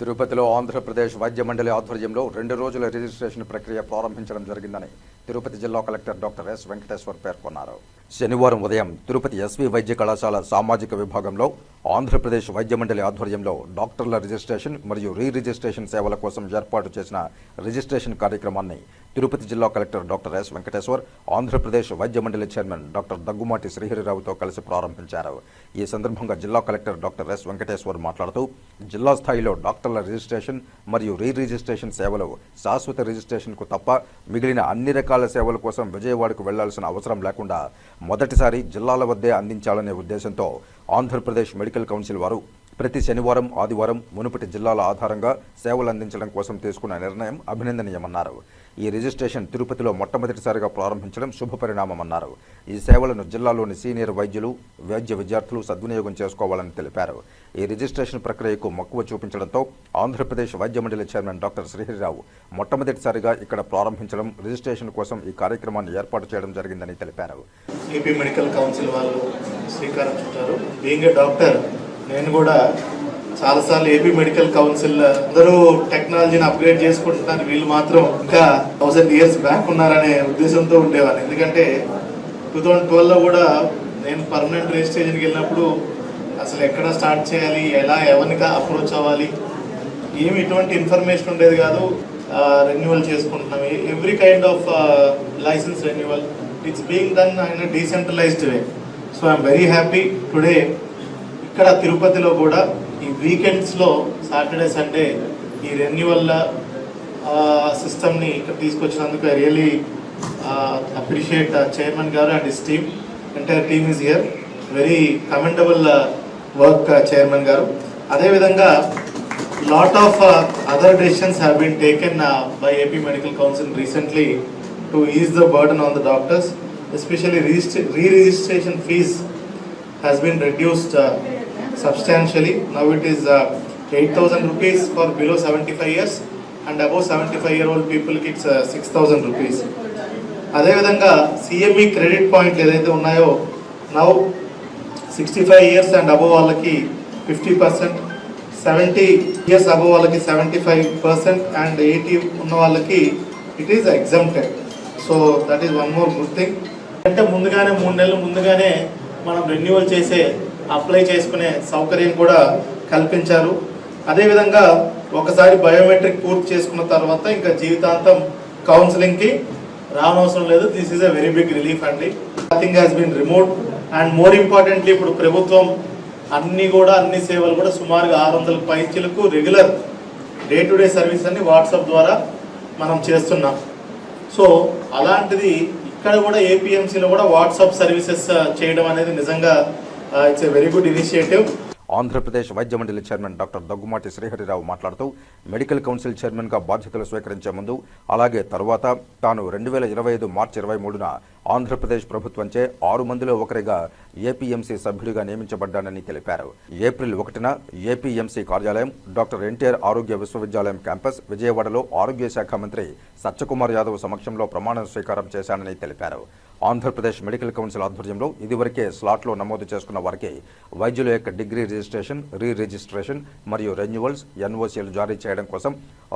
తిరుపతిలో ఆంధ్రప్రదేశ్ వైద్య మండలి ఆధ్వర్యంలో 2 రోజుల రిజిస్ట్రేషన్ ప్రక్రియ ప్రారంభించడం జరిగిందని తిరుపతి జిల్లా కలెక్టర్ డాక్టర్ ఎస్ వెంకటేశ్వర్ పేర్కొన్నారు. శనివారం ఉదయం తిరుపతి ఎస్వి వైద్య కళాశాల సామాజిక విభాగంలో ఆంధ్రప్రదేశ్ వైద్య మండలి ఆధ్వర్యంలో డాక్టర్ల రిజిస్ట్రేషన్ మరియు రిజిస్ట్రేషన్ సేవల కోసం ఏర్పాటు చేసిన రిజిస్ట్రేషన్ కార్యక్రమాన్ని తిరుపతి జిల్లా collector doctor yes Venkateshwar Andhra Pradesh వైద్య మండలి చైర్మన్ డాక్టర్ దగ్గుమాటి శ్రీహరిరావుతో కలిసి ప్రారంభించారు. ఈ సందర్భంగా జిల్లా కలెక్టర్ డాక్టర్ ఎస్ వెంకటేశ్వర్ మాట్లాడుతూ జిల్లా స్థాయిలో డాక్టర్ల రిజిస్ట్రేషన్ మరియు రిజిస్ట్రేషన్ సేవలు శాశ్వత రిజిస్ట్రేషన్కు తప్ప మిగిలిన అన్ని రకాల సేవల కోసం విజయవాడకు వెళ్లాల్సిన అవసరం లేకుండా మొదటిసారి జిల్లాల వద్దే అందించాలనే ఉద్దేశంతో ఆంధ్రప్రదేశ్ మెడికల్ కౌన్సిల్ వారు ప్రతి శనివారం ఆదివారం మునుపటి జిల్లాల ఆధారంగా సేవలు అందించడం కోసం తీసుకున్న నిర్ణయం అభినందనీయమన్నారు. ఈ రిజిస్ట్రేషన్ తిరుపతిలో మొట్టమొదటిసారిగా ప్రారంభించడం శుభపరిణామమన్నారు. ఈ సేవలను జిల్లాలోని సీనియర్ వైద్యులు వైద్య విద్యార్థులు సద్వినియోగం చేసుకోవాలని తెలిపారు. ఈ రిజిస్ట్రేషన్ ప్రక్రియకు మక్కువ చూపించడంతో ఆంధ్రప్రదేశ్ వైద్య మండలి చైర్మన్ డాక్టర్ శ్రీహరిరావు మొట్టమొదటిసారిగా ఇక్కడ ప్రారంభించడం రిజిస్ట్రేషన్ కోసం ఈ కార్యక్రమాన్ని ఏర్పాటు చేయడం జరిగిందని తెలిపారు. ఏపీ మెడికల్ కౌన్సిల్ వాళ్ళు శ్రీకారం చుట్టారు. బీయింగ్ ఏ డాక్టర్ నేను కూడా చాలాసార్లు ఏపీ మెడికల్ కౌన్సిల్ అందరూ టెక్నాలజీని అప్గ్రేడ్ చేసుకుంటున్నారు, వీళ్ళు మాత్రం ఇంకా 1000 years బ్యాక్ ఉన్నారనే ఉద్దేశంతో ఉండేవారు. ఎందుకంటే 2012లో కూడా నేను పర్మనెంట్ రిజిస్ట్రేషన్కి వెళ్ళినప్పుడు అసలు ఎక్కడ స్టార్ట్ చేయాలి, ఎలా ఎవరికి అప్రోచ్ అవ్వాలి, ఏమి ఇటువంటి ఇన్ఫర్మేషన్ ఉండేది కాదు. రెన్యువల్ చేసుకుంటున్నాం, every kind of licence renewal it's being done in a decentralised way. So I'm very happy today ఇక్కడ తిరుపతిలో కూడా ఈ వీకెండ్స్లో సాటర్డే సండే ఈ రెన్యువల్ సిస్టమ్ని ఇక్కడ తీసుకొచ్చినందుకు I really appreciate chairman garu and his team. Entire team is here. Very commendable work chairman garu. అదేవిధంగా lot of other decisions have been taken by AP medical council recently to ease the burden on the doctors. Especially re-registration fees has been reduced substantially. Now it is 8,000 rupees for below 75 years and above 75-year-old people it's 6,000 rupees. అదే విధంగా CME credit పాయింట్లు ఏదైతే ఉన్నాయో now 65 years and above వాళ్ళకి 50%, 70 years above వాళ్ళకి 75% and 80 ఉన్న వాళ్ళకి it is exempted. So that is one more good thing. అంటే ముందుగానే 3 నెలలు ముందుగానే మనం రెన్యువల్ చేసే అప్లై చేసుకునే సౌకర్యం కూడా కల్పించారు. అదేవిధంగా ఒకసారి బయోమెట్రిక్ పూర్తి చేసుకున్న తర్వాత ఇంకా జీవితాంతం కౌన్సిలింగ్కి రానవసరం లేదు. This is a very big relief అండి. Nothing has been removed and more importantly ఇప్పుడు ప్రభుత్వం అన్ని సేవలు కూడా సుమారుగా 600 పైచీలకు regular day to day service అన్ని వాట్సాప్ ద్వారా మనం చేస్తున్నాం. సో అలాంటిది ఇక్కడ కూడా ఏపీఎంసీలో కూడా వాట్సాప్ సర్వీసెస్ చేయడం అనేది నిజంగా it's a very good initiative. Andhra Pradesh వైద్య మండలి చైర్మన్ డాక్టర్ దగ్గుమాటి శ్రీహరిరావు మాట్లాడుతూ మెడికల్ కౌన్సిల్ చైర్మన్గా బాధ్యతలు స్వీకరించే ముందు అలాగే తర్వాత తాను 2025 మార్చి 23న ఆంధ్రప్రదేశ్ ప్రభుత్వంచే 6 మందిలో ఒకరిగా ఏపీఎంసీ సభ్యుడిగా నియమించబడ్డానని తెలిపారు. ఏప్రిల్ 1న ఏపీఎంసీ కార్యాలయం డాక్టర్ ఎన్టీఆర్ ఆరోగ్య విశ్వవిద్యాలయం క్యాంపస్ విజయవాడలో ఆరోగ్య శాఖ మంత్రి సత్యకుమార్ యాదవ్ సమక్షంలో ప్రమాణ స్వీకారం చేశానని తెలిపారు. ఆంధ్రప్రదేశ్ మెడికల్ కౌన్సిల్ ఆధ్వర్యంలో ఇదివరకే స్లాట్లో నమోదు చేసుకున్న వారికి వైద్యుల యొక్క డిగ్రీ రిజిస్ట్రేషన్, రిజిస్ట్రేషన్ మరియు రెన్యువల్స్, ఎన్ఓసీలు జారీ చేయడం కోసం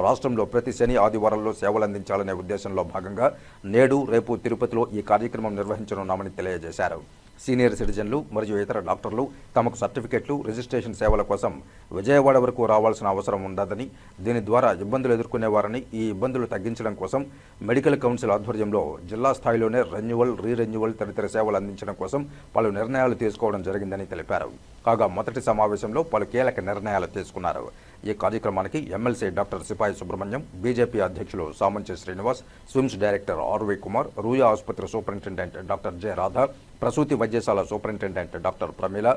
రాష్ట్రంలో ప్రతి శని ఆదివారాల్లో సేవలు అందించాలనే ఉద్దేశంలో భాగంగా నేడు రేపు తిరుపతిలో ఈ కార్యక్రమం నిర్వహించనున్నామని తెలియజేశారు. సీనియర్ సిటిజన్లు మరియు ఇతర డాక్టర్లు తమకు సర్టిఫికెట్లు, రిజిస్ట్రేషన్ సేవల కోసం విజయవాడ వరకు రావాల్సిన అవసరం ఉండదని, దీని ద్వారా ఇబ్బందులు ఎదుర్కొనేవారని, ఈ ఇబ్బందులు తగ్గించడం కోసం మెడికల్ కౌన్సిల్ ఆధ్వర్యంలో జిల్లా స్థాయిలోనే రెన్యువల్, రెన్యువల్ తదితర సేవలు అందించడం కోసం పలు నిర్ణయాలు తీసుకోవడం జరిగిందని తెలిపారు. కాగా మొదటి సమావేశంలో పలు కీలక నిర్ణయాలు తీసుకున్నారు. ఈ కార్యక్రమానికి ఎమ్మెల్సీ డాక్టర్ సిపాయి సుబ్రహ్మణ్యం, బీజేపీ అధ్యక్షులు Samanchi Srinivas, SVIMS director R V Kumar, Ruia ఆసుపత్రి సూపరింటెండెంట్ డాక్టర్ జె రాధా, ప్రసూతి వైద్యశాల superintendent doctor Pramila,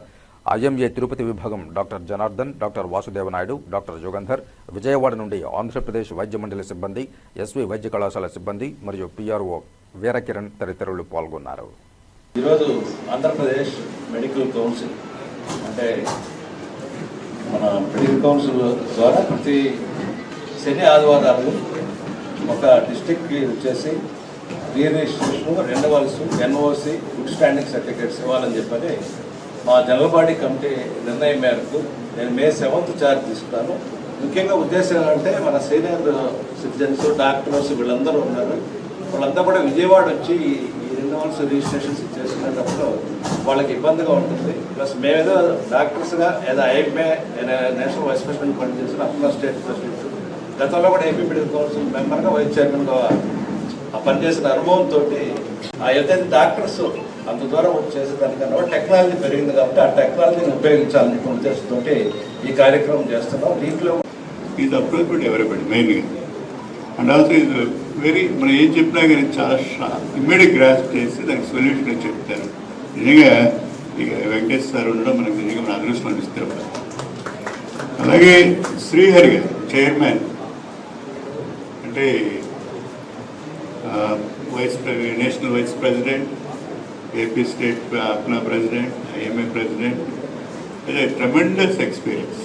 IMA Tirupati విభాగం doctor Janardhan, doctor Vasudeva Naidu, doctor Yugandhar, Vijayawada నుండి ఆంధ్రప్రదేశ్ వైద్య మండలి సిబ్బంది, ఎస్వి వైద్య కళాశాల సిబ్బంది మరియు పిఆర్ఓ వీరకిరణ్ తదితరులు పాల్గొన్నారు. ఈరోజు ఆంధ్రప్రదేశ్ మెడికల్ కౌన్సిల్ అంటే మన మెడికల్ కౌన్సిల్ ద్వారా ప్రతి శని ఆదివారాలు ఒక డిస్ట్రిక్ట్కి వచ్చేసి registration, renewals, NOC, good standing certificates ఇవ్వాలని చెప్పని మా జనరల్ బాడీ కమిటీ నిర్ణయం మేరకు నేను May 7th చార్జ్ తీసుకున్నాను. ముఖ్యంగా ఉద్దేశం అంటే మన సీనియర్ సిటిజన్స్, డాక్టర్స్ వీళ్ళందరూ ఉన్నారు. వాళ్ళంతా కూడా విజయవాడ వచ్చి ఈ రెన్యువల్స్ రిజిస్ట్రేషన్స్ చేసుకునేటప్పుడు వాళ్ళకి ఇబ్బందిగా ఉంటుంది. ప్లస్ మేమేదో డాక్టర్స్గా ఏదో ఐఎంఏ నేషనల్ వైస్ ప్రెసిడెంట్ పనిచేసిన అప్పుడు స్టేట్ ప్రెసిడెంట్, గతంలో కూడా ఏపీ మెడికల్ కౌన్సిల్ మెంబర్గా వైస్ చైర్మన్గా పనిచేసిన అనుభవంతో ఏదైతే డాక్టర్స్ అంత దూరం వచ్చి చేసేదానికన్నా టెక్నాలజీ పెరిగింది కాబట్టి ఆ టెక్నాలజీని ఉపయోగించాలని ఉద్దేశంతో ఈ కార్యక్రమం చేస్తున్నాం. దీంట్లో ఈజ్ అప్రోచబుల్ ఎవరిబడి మెయిన్గా, అండ్ ఆల్సో ఇది వెరీ మనం ఏం చెప్పినా కానీ చాలా ఇమ్మీడియట్ గ్రాస్ప్ చేసి దానికి సొల్యూషన్ చెప్తారు. నిజంగా ఇక వెంకటేష్ సార్ ఉండడం మనకు నిజంగా మన అదృష్టం అనిపిస్తారు. అలాగే శ్రీహరి గారు చైర్మన్, అంటే national vice president, AP state Apna president, IMA president, అదే ట్రెమెండస్ ఎక్స్పీరియన్స్.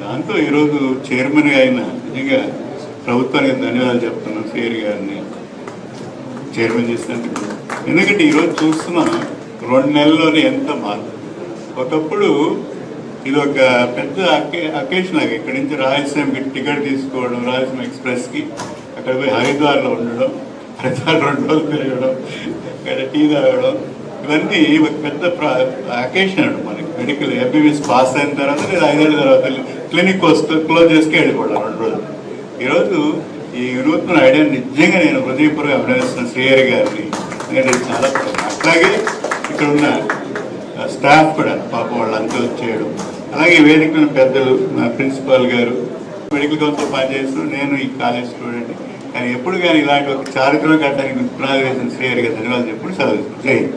దాంతో ఈరోజు చైర్మన్గా అయిన నిజంగా ప్రభుత్వానికి ధన్యవాదాలు చెప్తున్నాం శ్రీహరి గారిని చైర్మన్ చేసినందుకు. ఎందుకంటే ఈరోజు చూస్తున్నాం 2 నెలల్లోనే ఎంత మార్పు. ఒకప్పుడు ఇది ఒక పెద్ద అకేషన్ లాగా ఇక్కడి నుంచి రాయలసీమకి టికెట్ తీసుకోవడం, రాయలసీమ ఎక్స్ప్రెస్కి అక్కడ పోయి హరిద్వార్లో ఉండడం, హరిద్వార్ 2 రోజులు తిరగడం, అక్కడ టీ తాగడం, ఇవన్నీ ఒక పెద్ద అకేషన్ అండి మనకి. మెడికల్ ఎంబీబీఎస్ పాస్ అయిన తర్వాత లేదా 5 ఏళ్ళ తర్వాత క్లినిక్ వస్తూ క్లోజ్ చేసుకు వెళ్ళిపోవడం 2 రోజులు. ఈరోజు ఈ వినూత్న ఐడియా నిజంగా నేను హృదయపూర్వకంగా అభినందిస్తున్న శ్రీహరి గారిని. ఎందుకంటే చాలా అట్లాగే ఇక్కడ ఉన్న స్టాఫ్ కూడా పాపం వాళ్ళంతా వచ్చేయడం, అలాగే వేదిక పెద్దలు, మా ప్రిన్సిపాల్ గారు, మెడికల్ కౌన్సిల్ పనిచేస్తూ నేను ఈ కాలేజ్ స్టూడెంట్, కానీ ఎప్పుడు కానీ ఇలాంటి ఒక చారిత్రక ఘట్టానికి పునాది వేసిన శ్రీహరి గారు ధన్యవాదాలు చెప్పుడు సెలవు. జై హింద్.